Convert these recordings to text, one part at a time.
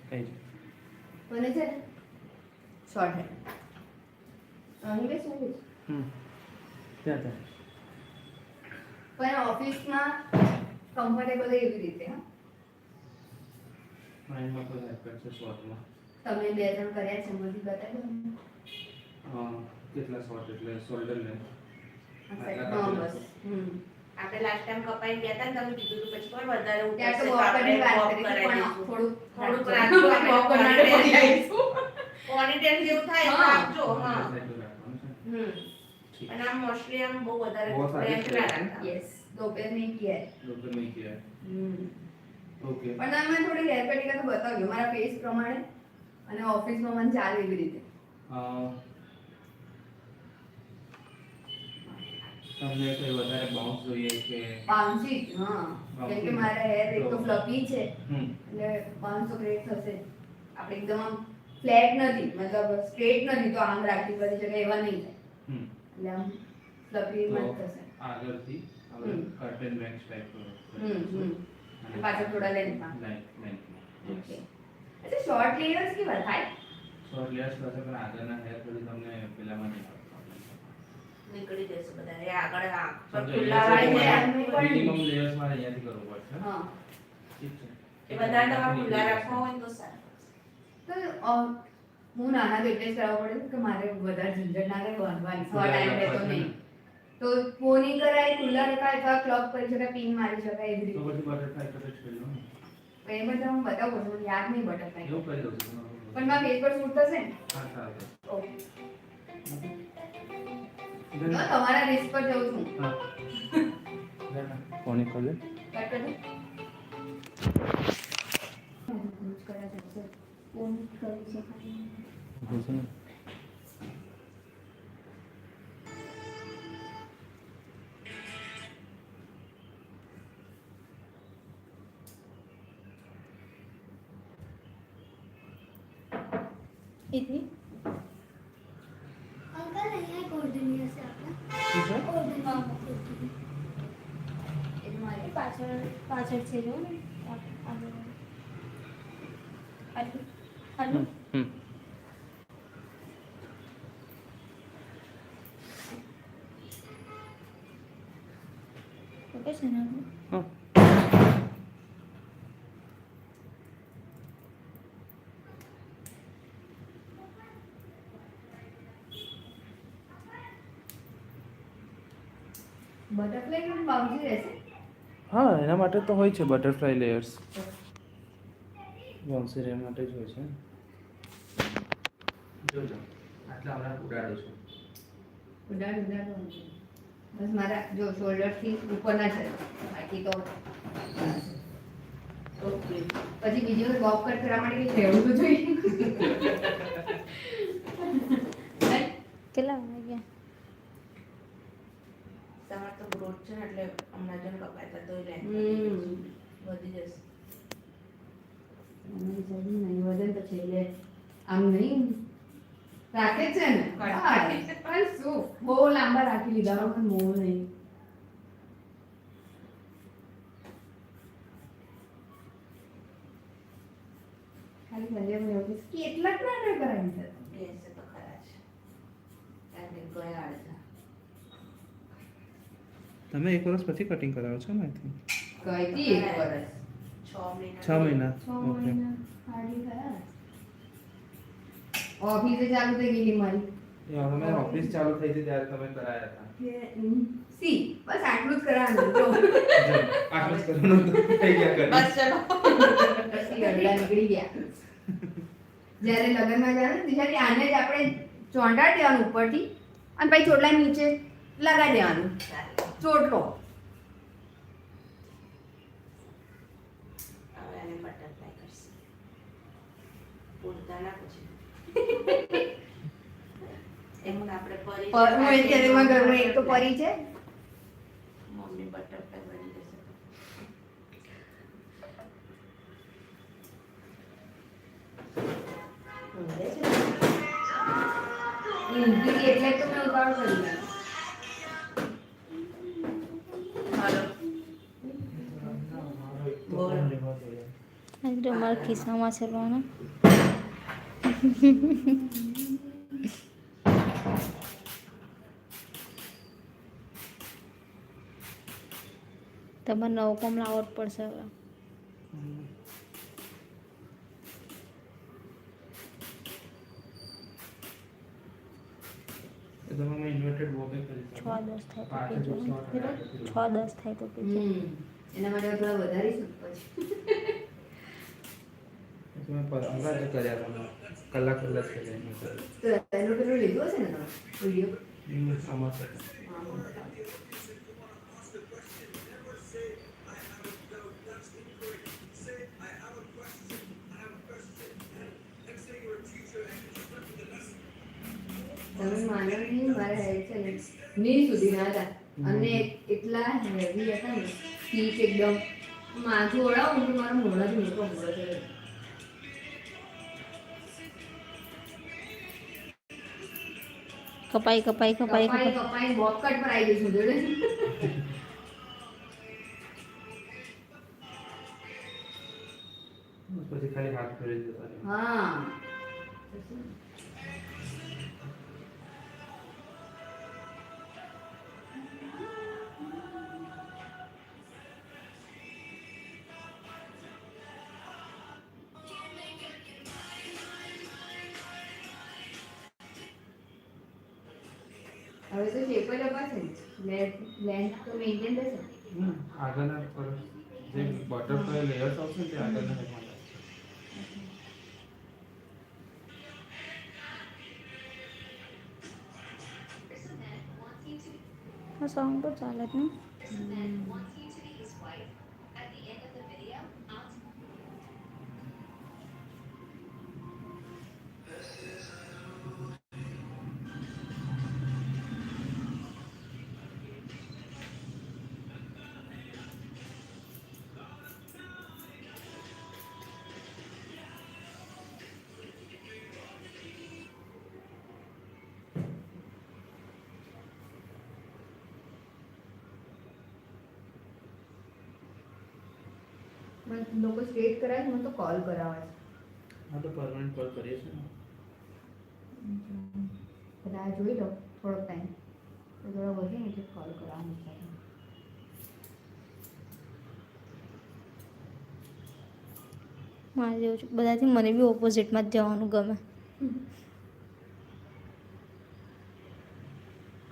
કઈ મને છે ને શોર્ટ હેર અહીં બે શું ત્યાં ત્યાં પણ ઓફિસમાં કમ્ફર્ટેબલ એવી રીતે હા માઇન્ડમાં તો હેરકટ છે શોર્ટમાં. તમે બે ત્રણ કર્યા છે મને બતાવી દો ને. કેટલા શોર્ટ એટલે શોલ્ડર લેન્થ. હા બસ આપણે લાસ્ટ ટાઈમ કપાઈ ગયા હતા ને તમે કીધું હતું પછી કોઈ વધારે ત્યાં તો ઉતરશે બોબ તો કરી આપણે વાત બોબ કરી કરાવી પણ દઈશું. થોડુંક થોડુંક રાખજો આપણે બોબ બોબ કરીને કરીને પડી આવીશું. પોનીટેલ જેવું થાય તો હા. આપજો હા રાખવાનું છે. અને આમ મોસ્ટલી આમ બહુ વધારે બહુ સારી length ના રાખતા. યસ दोपहर में किया है ડોક્ટર મેં કિયા ઓકે. પણ તમે થોડી હેર કટિંગ તો બતાવજો મારા ફેસ પ્રમાણે અને ઓફિસમાં મને ચાલે એવી રીતે તમને કોઈ વધારે બાઉન્સ જોઈએ કે બાઉન્સી હા કેમ કે મારા હેર એક તો ફ્લફી છે હમ એટલે બાઉન્સ તો ગ્રેટ થશે આપણે એકદમ આમ ફ્લેટ નથી મતલબ સ્ટ્રેટ નથી તો આમ રાખી બધી જગ્યાએ એવા નહીં થાય હમ એટલે આમ ફ્લફી તો મત થશે આગળથી આપણે કર્ટન બેન્ચ ટાઈપ અને પાછળ થોડા લેન્થમાં લાઈન ઓકે અચ્છા શોર્ટ લેયર્સ કેવા થાય શોર્ટ લેયર્સ થશે પણ આગળના હેર પછી તમને પેલામાં નહીં આવે. નીકળી જશે બધા એ આગળ આંખ પર સમજો, ખુલ્લા અહીંયાથી વાળી જાય મિનિમમ લેયર્સ મારે અહીંયાથી કરવું પડશે. હા ઠીક છે. એ બધા તમારે ખુલ્લા રાખવા હોય તો સારું. તો હું નાના તો એટલે જ કરાવવું પડે કે મારે વધારે ઝંઝટ ના રહે બાંધવાની સવા ટાઈમ રહેતો નહીં તો પોની કરાય ખુલ્લા રખાય અથવા ક્લબ કરી શકાય પિન મારી શકાય એવી તો રીતે પછી બટરફ્લાય કટ જ કરી લો ને. તો એ બધા હું બતાવું છું મને યાદ નહીં બટરફ્લાય એવું કરી દઉં છું. પણ મારા ફેસ પર શૂટ થશે ને હા સારું. ઓકે તમારા રિસ્ક પર જઉં છું હા. કોની ખોલે? કટ કરી દો કરા જશે પોની કરી શકાય જોશે ને. इतनी अंकल नहीं है कोऑर्डिनेटर से आपने શું છે? એ મારી पाछड़ पाछड़ से जो ना आगे हेलो हेलो હમ ओके सुना હા. બટરફ્લાય નું બાઉન્ડ્રી રહેશે હા એના માટે તો હોય છે બટરફ્લાય લેયર્સ. બાઉન્સર એ માટે જ હોય છે. જોજો આટલા હમણાં ઉડાડો છો. ઉડાડ બસ મારા જો શોલ્ડર થી ઉપરના છે બાકી તો ઓકે પછી બીજી વખત બોબ કટ કરવા માટે કંઈક રહેવું તો જોઈએ કેટલા વાગે ગયા તમારે તો ગ્રોથ છે ને એટલે હમણાં જ કપાય તો length વધી જશે. નહીં વજન તો છે એટલે આમ નહીં રાખે જ છે ને હા, પણ શું બહુ લાંબા રાખી લીધા પણ બહુ નહીં ખાલી ભલે મને એવું કે કેટલાક નાના કરાવી છે બેસે તો ખરા છે. કારણ કે ગયા અડધા. તમે એક વર્ષ પછી કટિંગ કરાવો છો ને આઈ કઈ થી એક વર્ષ 6 મહિના. 6 મહિના. 6 ઓકે. મહિના હાર્ડલી થયા ઓફિસે ચાલુ થઈ ગયેલી મારી એ અમે ઓફિસ ચાલુ થઈ હતી ત્યારે તમે કરાયા હતા. સી બસ આટલું જ કરવાનું જો આટલું જ કરવાનું હતું. થઈ ગયા કરી. બસ ચલો. પછી અડલા નીકળી ગયા જ્યારે લગ્નમાં જાય ને ત્યારે આને જ આપણે ચોંટાડી દેવાનું ઉપરથી અને પછી ચોટલા નીચે લગાડી દેવાનું ચોટલો હવે આને બટરફ્લાય કરશે. ઉડતા ના પછી. એમ આપણે પરી હું એ ત્યારે ઘરમાં એક તો પરી છે મમ્મી બટરફ્લાય બની જશે. ઊંઘી એટલે તો મેં ઉતાવળ કરી લીધો. હાલો. મારા ખિસ્સામાં છે લોને તમારે નવો કોમ લાવવો જ પડશે હવે એ તો અમે ઇન્વર્ટેડ વોકે કરી 6-10 થાય તો કહેજો 6-10 થાય તો કહેજો એના માટે થોડા વધારીશું પછી તમે અંગાજ કર્યા તમે કલાક કર્યા મેં કર્યું. તો એનો પેલો લીધો હશે ને તમે વિડીયો આમાં છે. તમે માનો નહીં મારા હેડ છે ને ની સુધી ના હતા અને એટલા હેવી હતા ને પીક એકદમ માથું ઓળાવું તો મારા મોઢાથી મોટો મોઢો છે કપાઈ કપાઈ કપાઈ કપાઈ કપાઈ કપાઈ બોકટ પર આવી જઈશું જોડે પછી ખાલી હાથ ફેરવી દેતા રહે. હા હવે તો શેપ જ અપાશે ને લેન્થ તો મેન્ટેન રહેશે આગળના પર જે બટરફ્લાય લેયર્સ આવશે ને તે આગળના હેડમાં લાગશે. આ સોંગ તો ચાલે જ નહીં મને લોકો સ્ટ્રેટ કરાવે મને તો કોલ કરાવે છે હા તો પરમાનન્ટ કોલ કરીએ છીએ ને. બધા જોઈ લો થોડોક ટાઈમ તો થોડા વધે ને એટલે કોલ કરાવવાનું છે મારે જેવું છે બધાથી મને બી ઓપોઝિટમાં જ જવાનું ગમે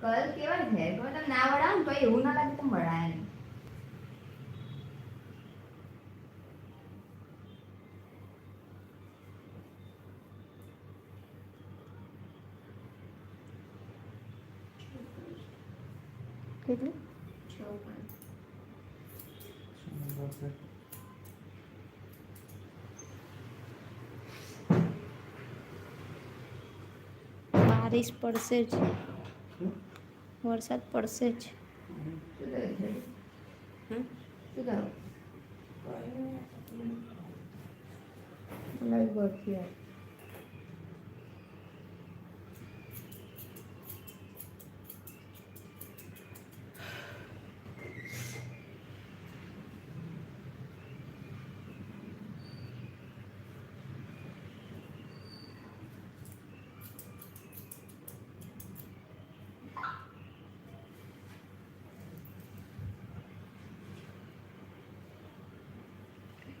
કલર કેવા છે તમે ના વળાવો ને તો એવું ના લાગે તો વળાય નહીં કેટલું બારિશ પડશે જ વરસાદ પડશે જ શું કરો લાઈવ બર્ડથી યાર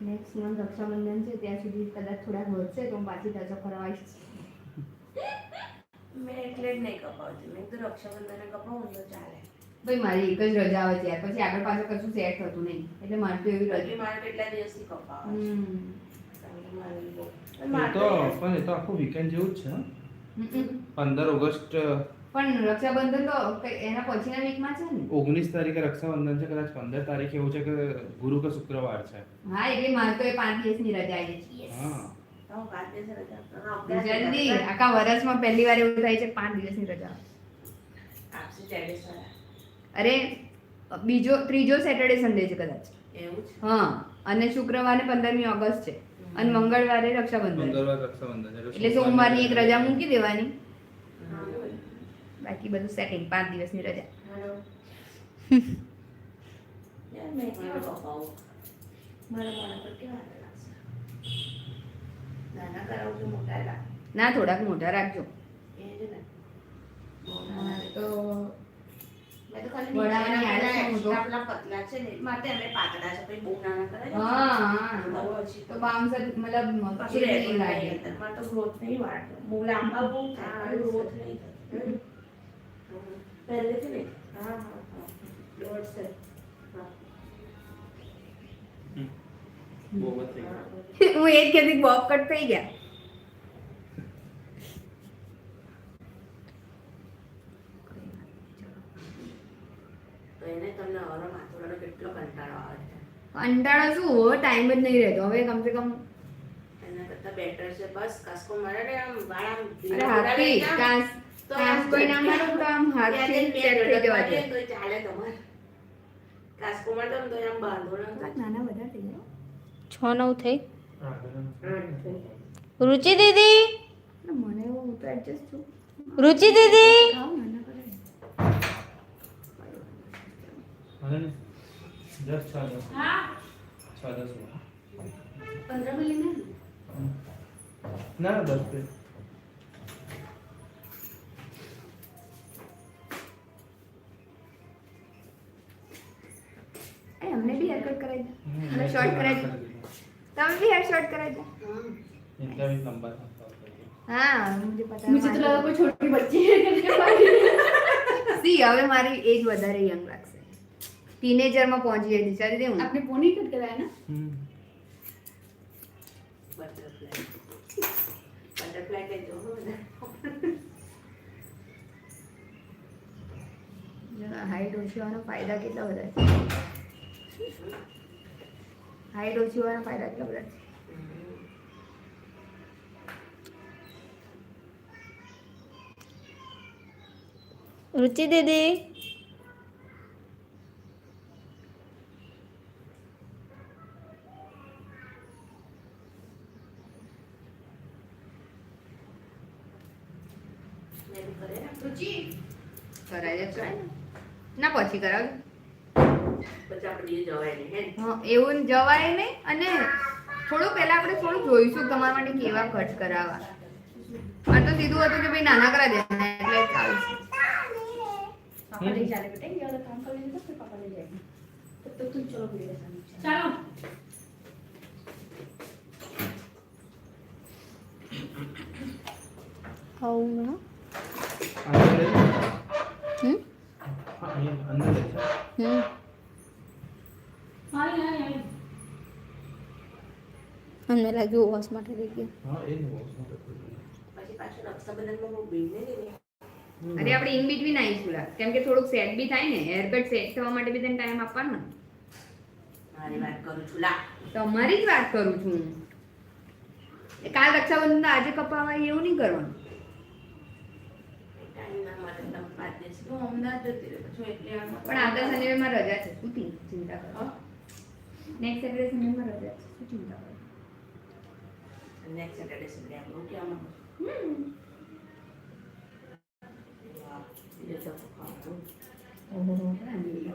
નેક્સ્ટ મંથ રક્ષાબંધન છે ત્યાં સુધી કદાચ થોડાક વધશે તો હું પાછી ટચઅપ કરવા આવીશ મેં એટલે જ નહીં કપાવતી મેં તો રક્ષાબંધને કપાવું ને તો ચાલે ભાઈ મારી એક જ રજા આવે છે યાર પછી આગળ પાછળ કશું સેટ થતું નહીં એટલે મારે તો એવી એટલે રજા મારે કેટલા દિવસથી કપાવવા છે. કારણ કે મારે બહુ એ તો પણ એ તો આખું વીકેન્ડ જેવું જ છે હં? 15 ઓગસ્ટ પણ રક્ષાબંધન તો એના પછીના વીકમાં છે ને 19 તારીખે રક્ષાબંધન છે, કદાચ 15 તારીખે એવું છે કે ગુરુ કે શુક્રવાર છે. હા એટલે મારે તો એ 5 દિવસની રજા આવી છે હા તો હું 5 દિવસ રજા આપવાનો. જલ્દી આખા વર્ષમાં પહેલી વાર એવું થાય છે 5 દિવસની રજા આપશે ટેરેસવાળા. અરે ત્રીજો સેટરડે સન્ડે છે કદાચ એવું છે હા અને શુક્રવારે 15મી ઓગસ્ટ છે અને મંગળવારે રક્ષાબંધન મંગળવાર રક્ષાબંધન એટલે સોમવારની એક રજા મૂકી દેવાની હા બોલ. બાકી બધું સેટિંગ 5 દિવસની રજા હેલો યાર મેં કેવું કપાવું મારા મોઢા પર કેવા લાગશે નાના કરાવું છું મોટા રાખ ના થોડાક મોટા રાખજો. એ જ ને બહુ નાના તો મેં તો ખાલી વડાવાની નીચેના આદત પેલા શું તો? extra પેલા પતલા છે ને એ માટે અમે પાતળા છે પછી બહુ નાના કરે ને હા બહુ ઓછી તો બાઉન્સર મતલબ પછી નહીં regular લાગે. અંદરમાં તો growth નહીં વાળતો બહુ લાંબા બહુ થાય પણ growth નહીં થતી પહેલેથી નહીં હા હા હા દોઢ છે હા બહુ વધી ગયું. હું એ જ કહેતી બોબ કટ થઈ ગયા. તો એને તમને હવે માથુરાનો કેટલો કંટાળો આવે છે કંટાળો શું હવે ટાઈમ જ નહીં રહેતો હવે કમસે કમ. એના કરતા બેટર છે બસ કાસ્કો મારે ને આમ વાળ આમ અરે હાથથી કાંસ તો કાંસ કોઈ ના મારું તો આમ હાથથી બે સેટ થઈ જવા દોઢ દે. તો ચાલે તમારે કાસ્કો મારે તો આમ બાંધો ના થાય. નાના બધા થઈ ગયા. 6-9 થઈ. આગળ. રુચિ દીદી, એટલે મને એવું હું તો એડજસ્ટ છું. રુચિ દીદી, ખાવ નાના કરે. હાલે ને? Just 6-10. હા 6-10 વાળા. 15 મિલી ને ના 10 पे. અમને બી હેર કટ કરાવી દે. અને શોર્ટ કરાવી દે. તમે भी हेयर शॉर्ट करा था? इनका भी लंबा था. हाँ मुझे पता है. मुझे तो लगा कोई छोटी बच्ची है करके पाई સી હવે મારી એજ વધારે યંગ લાગશે. ટીનેજર માં પહોંચી ગઈ વિચારી દે હું. आपने पोनी कट कराया ना बटरफ्लाई के जो હાઈટ ઓછી હોવાના ફાયદા કેટલા બધા છે. હાઈટ ઓછી હોવાના ફાયદા કેટલા બધા છે. રુચિ દીદી, મેં કરે ને રુચિ કરાય છે ના પછી કરાવજો. પછી આપણે એ જવાય નહીં હે હા એવું જવાય નહીં. અને થોડું પહેલા આપણે થોડું જોઈશું તમારા માટે કેવા કટ કરાવવા. આ તો સીધું હતું કે ભાઈ નાના કરા દેવાના એટલે ચાલશે. पापा ले जाने बेटा ये वाला काम कर लेंगे तो फिर पापा ले जाएंगे तब तक तुम चलो मेरे साथ चलो આવું ના. अंदर ले. હમ हाँ ये अंदर ले. હમ हां हां અમને લાગ્યું વોશ માટે લઈ ગયો. हाँ ये नहीं वो. પછી પાછું રક્ષાબંધનમાં હું બીને નહીં અરે આપણે ઇન બિટવીન આવીશું લા. કેમ કે થોડુંક સેટ બી થાય ને. હેર કટ સેટ થવા માટે બી તેને ટાઈમ આપવાનો ને. મારી વાત કરું છું લા તમારી જ વાત કરું છું. કાલ રક્ષાબંધન આજે કપાવાય એવું નહીં કરવાનું. ટાઈમ ના મળે તમે 5 દિવસ હું અમદાવાદ જતી રહી છું એટલે આમાં પણ આવતા શનિવારમાં રજા છે. શું ચિંતા કરો. નેક્સ્ટ સેટરડે શનિવારમાં રજા છે. શું ચિંતા કરો. નેક્સ્ટ સેટરડે સન્ડે આપણું કે આમાં ये सब खाओ ઓહો કેટલા અંગેલી તો.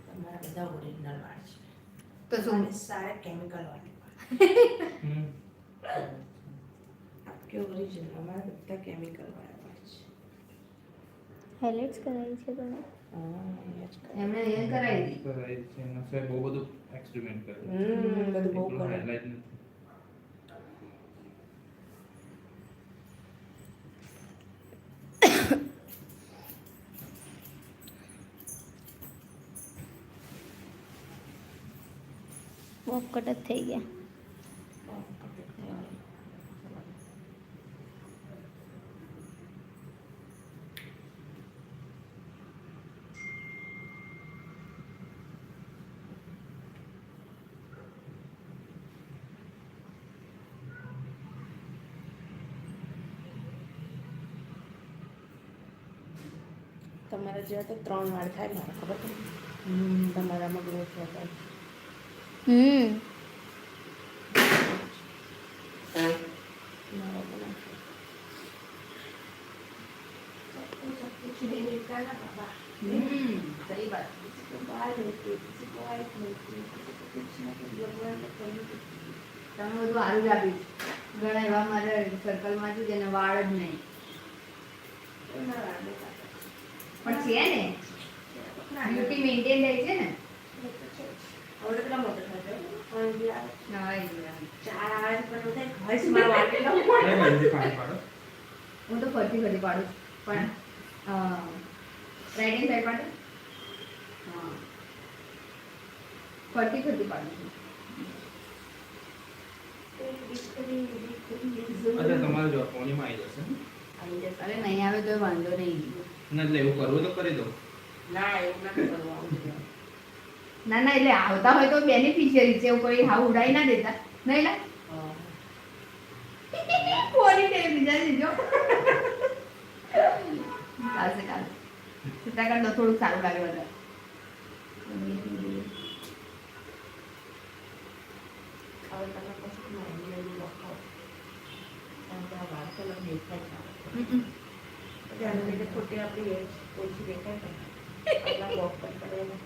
તમારા બધા ઓરિજિનલ વાળ છે તો શું અને સારા કેમિકલ વાળ आपके ओरिजिनल हमारा બધા કેમિકલ વાળા વાળ છે હાઇલાઇટ્સ કરાવી છે તમે? હા એ જ કરે એમણે એ કરાવી દીધી. કરાય છે એના સે બહુ બધું એક્સપેરિમેન્ટ કર્યું. બધું બહુ એટલું કરે highlight નથી. વોક કટ જ થઈ ગયા. તમારા જેવા તો 3 વાળ થાય મારે ખબર છે તમારામાં ગ્રોથ વધારે હમ अमेरिका ना बाबा सही बात किसी को बाल मिलती है किसी को वाइट मिलती है किसी को कुछ ना कुछ भगवान ने कमी दी તમે બધું સારું જ આપ્યું ઘણા એવા મારા સર્કલમાં છે જેને વાળ જ નહીં એના વાળને કાપે પણ છે ને બ્યુટી મેન્ટેન રહે છે ને હવે પેલા મોટો થયો પણ બી આવે હા એ જ. ચાર આવે પણ બધા ઘસમાં વાટેલો એ મહેંદી પાણી પાડો. હું તો ફરતી ફરતી પાડું છું પણ રાઈટ હેન્ડ સાઈડ પાડું હા ફરતી ફરતી પાડું છું અચ્છા તમારે જો પોણીમાં આવી જશે અરે નહીં આવે તો વાંધો નહીં ના એટલે એવું કરવું તો કરી દો. ના એવું નથી કરવું ના ના એટલે આવતા હોય તો બેનિફિશિયરી છે એવું કોઈ હાવ ઉડાઈ ના દેતા નહીં લા કોની ટેવ બીજા દીજો ચાલશે ચાલશે છતાં કરતો થોડુંક સારું લાગે બધા હવે તમે પછી મહેંદી લખો કારણ કે આ વાળ તો દેખાય છે જાણે લીધે ખોટી આપણી એજ ઓછી દેખાય છે આપણા બોક પર કરેલા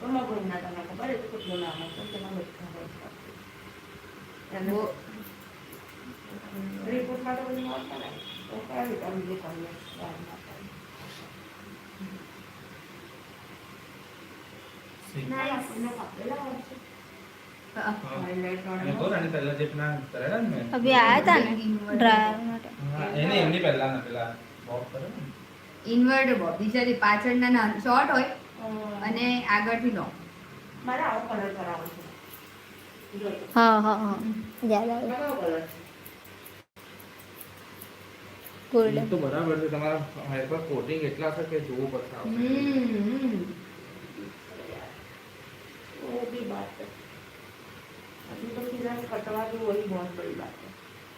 એમાં કોઈ ના તમને ખબર એ તો કેટલું નામ હશે તેમાં બધા હોય છે અને બહુ- રિપોર્ટમાં તો બધું નોટ કરાય તો કરાવી તો બીજું તમને વાળમાં ના આપણને કાપેલા હોય છે હા. હાઇલાઇટ મેં કહું ને આની પહેલા જે પેલા કરેલા ને મેં. અભી આયા હતા ને ડ્રાયર માટે હા, એને એમની પહેલા ના પેલા બોબ કરે ને. ઇન્વર્ટ બોબ બીજા પાછળના ના શોર્ટ હોય અને આગળથી લો મારે આવો કલર કરાવવો છે જો તો. હા હા હા યાદ આવે કયો કલર છે ગોલ્ડન એ તો બરાબર છે તમારા હેર પર કોટિંગ એટલા છે કે જોવું પડશે આપણે. वो भी बात है अभी तो किसी ने कटवा दी वही बहुत बड़ी बात है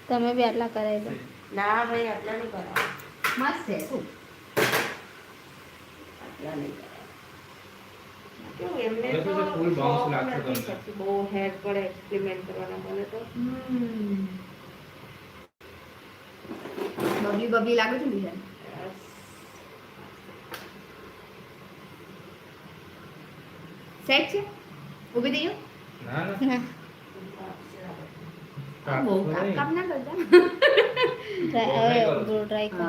તમે બી આટલા કરાવી દો ना भाई अपना नहीं करा મસ્ત છે શું अपना नहीं करा क्यों एमने वैसे तो तो full bounce लागશે નથી તમને. શકતી બહુ હેર પર એક્સપેરિમેન્ટ કરવાના મને તો બબલી બબલી લાગે છે બીજા સેટ છે ઊભી થઈ ના ના ના જાઓ બહુ કાપવું નહીં. કાપ ના કરતા હવે ટ્રાય કરો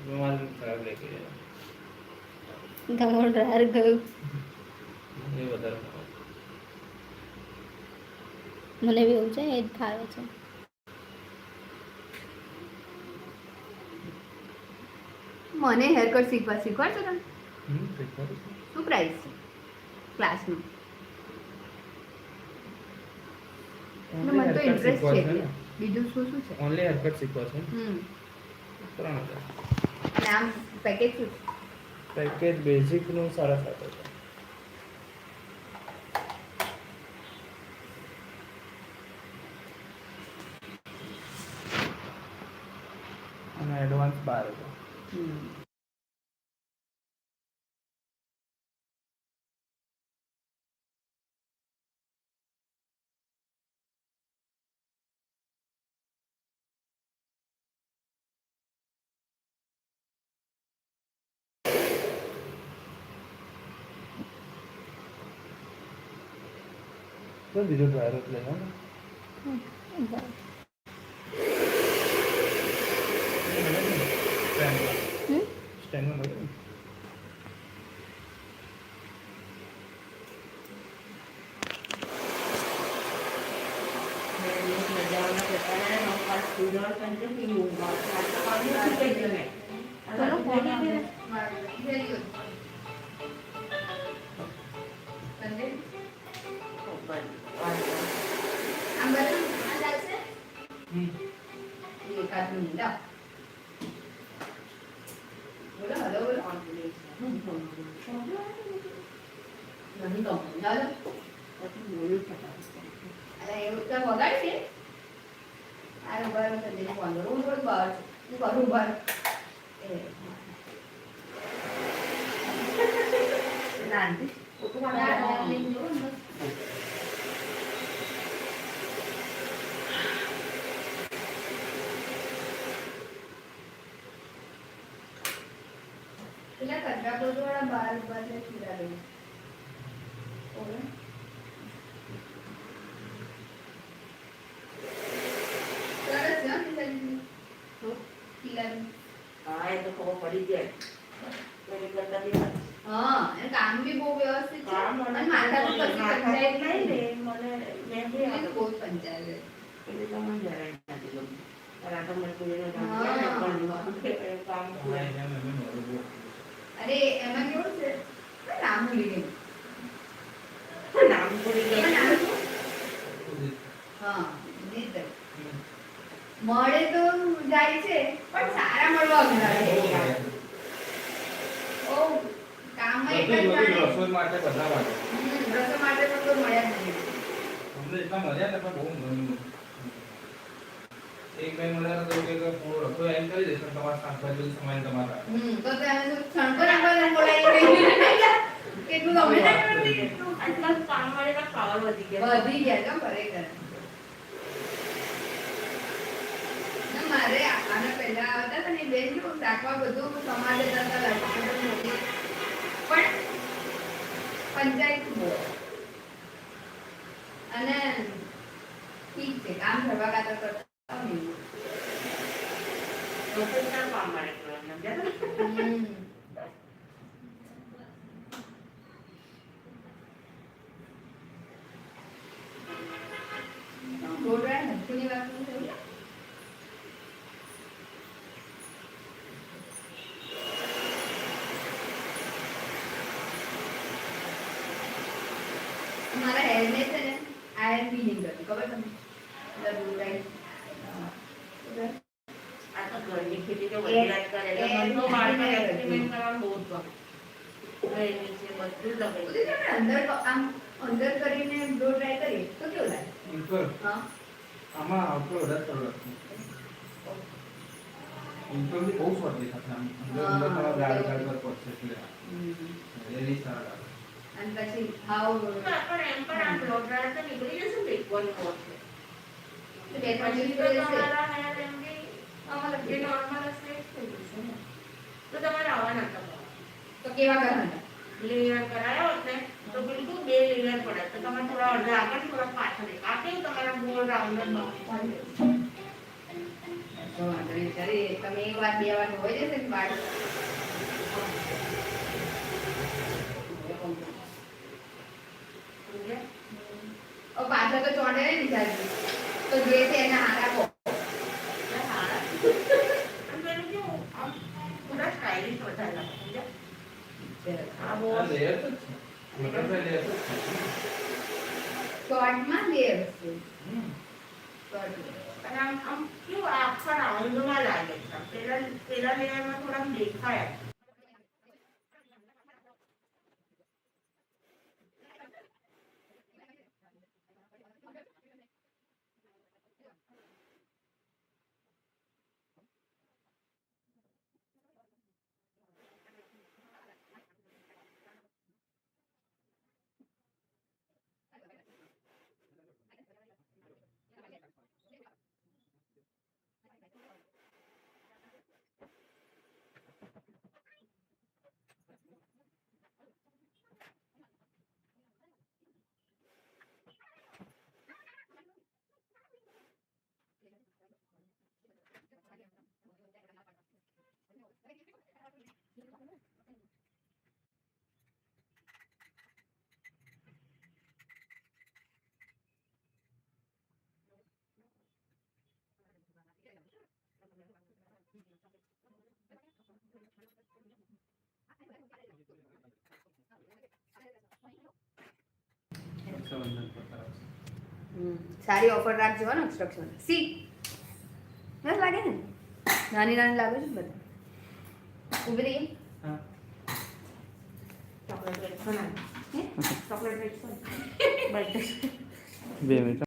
રૂમાલ ખરાબ લાગે છે. તમારું ડ્રાયર ગયું એ વધારે ખરાબ. મને બી એવું છે એ જ ફાવે છે મને હેર કટ શીખવાડશો તમે ઠીક છે. શું પ્રાઇસ છે ક્લાસનું Only મને તો haircut ઇન્ટરેસ્ટ શીખવા છે છે એટલે ને. બીજું શું શું છે Only haircut શીખવા છે. 3000. અને આમ પેકેજ શું છે? પેકેજ બેઝિક નું 7,500. અને એડવાન્સ 12,000. તો બીજો ડ્રાયર જ લઈ લો ને. સ્ટેન્ડ માં લઈ લો. મજાના પ્રકારે નોકર સ્ટુડન્ટ કન્ટિન્યુ ચલો ફોન આવે. આમ બધું આ ચાલશે એકાદ મિનિટ આવ. બોલો હલો બોલો નહીં તો ચાલો અરે એવું તો વગાડી દે આરે બરાબર છે તેને ફોન કરું હું થોડું બહાર છું હું કરું બહાર નાનથી તો થોડા બાર પાસે ખીરા લઈ ઓકે સરસ છે હો ખીરાની. ખીરાની. હા એ તો ખબર પડી જાય એની કરતા બી હા અને કામ બી બહુ વ્યવસ્થિત છે કામ અને માથા તો કશી પંચાયત નહીં ને મને મેં બી એને બહુ જ પંચાયત છે. એટલે તો મને જરાય નથી ગમતું. પણ આ તો મને કોઈને હા. કામ હા, એમ બરોબર. અરે એમાં કેવું છે નામ ભૂલી ગઈ નામ ભૂલી એમાં નામ ગઈ. શું? હા જીત મળે તો જાય છે પણ સારા મળવા અઘરા છે ઓ કામમાં એક જ બધું જાણે રસોઈ માટે બધા માટે રસો માટે પણ કોઈ મળ્યા જ નહીં અમને એટલા મળ્યા ને પણ બહુ ગમ્યું. એક ભાઈ મળ્યા તો કે હું રસોઈ એમ કરી દઈશ પણ તમારા શાકભાજી સમાન તમારા તો ત્યાં છણકો નાખવા બોલાવી કેટલું ગમે ના કરતી કેટલું આજકાલ કામવાળીના પાવર વધી ગયા. વધી ગયા તો ખરેખર ના મારે આના પહેલા આવતા હતા ને બેન જો રાખવા બધું સમાજે જતા લાગતું પણ પંચાયત બહુ અને ઠીક છે કામ કરવા ખાતર કરતા હોય ને. રસોઈના કામવાળી કરવાના, સમજ્યા? ગોળરા હથુની વાત નહીં થઈ મારા હેરને છે ને આયર ફીલિંગ હતી ખબર તમને ગોળરાઈ આ તો ઘરની ખેતી તો વડીલાં જ કરે. એટલે મને તો બહારના experiment કરવાનું બહુ જ ગમે. ઘર નીચે બધું જ લગાવી બધું આપણે અંદર આમ અંદર કરીને બ્લો ટ્રાય કરીએ તો કેવું લાગે ઇન્ટર હા આમાં આવતો વધારે કલર ઇન્ટર બી બહુ સ્વાદ દેખાશે આમ અંદર થોડા ગાળ ગાળ પર પડશે એટલે એની સારા લાગે. અને પછી હાવ પણ એમ પણ આ blow dryer તો નીકળી જશે ને એકવાનું હોત છે. બે ત્રણ પછી દિવસ તો રહેશે. તમારા hair એમ બી જે normal હશે એ જ થઈ જશે ને. તો તમારે આવા નતા પડે. તો કેવા કરવાના લેયર કરાયો હોત ને તો બિલકુલ 2 લેયર પડે. તો તમે થોડા અડધા આગળ થોડા પાછળ એક. આ કેવું તમારા ગોળ રાઉન્ડ જ બાઉન્ડ તો વાંધો નહીં. ત્યારે તમે એક વાર બે વાર હોય જશે ને વાળ સમજ્યા? ઓ પાછળ તો ચોંટે ને બિચારી તો જે છે એના હાથ આપો અને પેલું કેવું આમ થોડા સ્ટાઇલિશ વધારે લાગે. સમજ્યા? આ બહુ આ લેયર જ છે બટરફ્લાય લેયર જ છે. શોર્ટમાં લેયર છે હમ. શોર્ટ અને આમ કેવું આખા રાઉન્ડમાં લાગે છે. પેલા લેયરમાં થોડા આમ દેખાય. રક્ષાબંધન પર કરાવશે. સારી ઓફર રાખજો હો ને ઇન્સ્ટ્રક્શન સી મસ્ત લાગે ને નાની નાની લાગે છે ને બધા ઉભી રહી હા ચોકલેટ વેચો ને. ચોકલેટ વેચો ને. Birthday 2 minute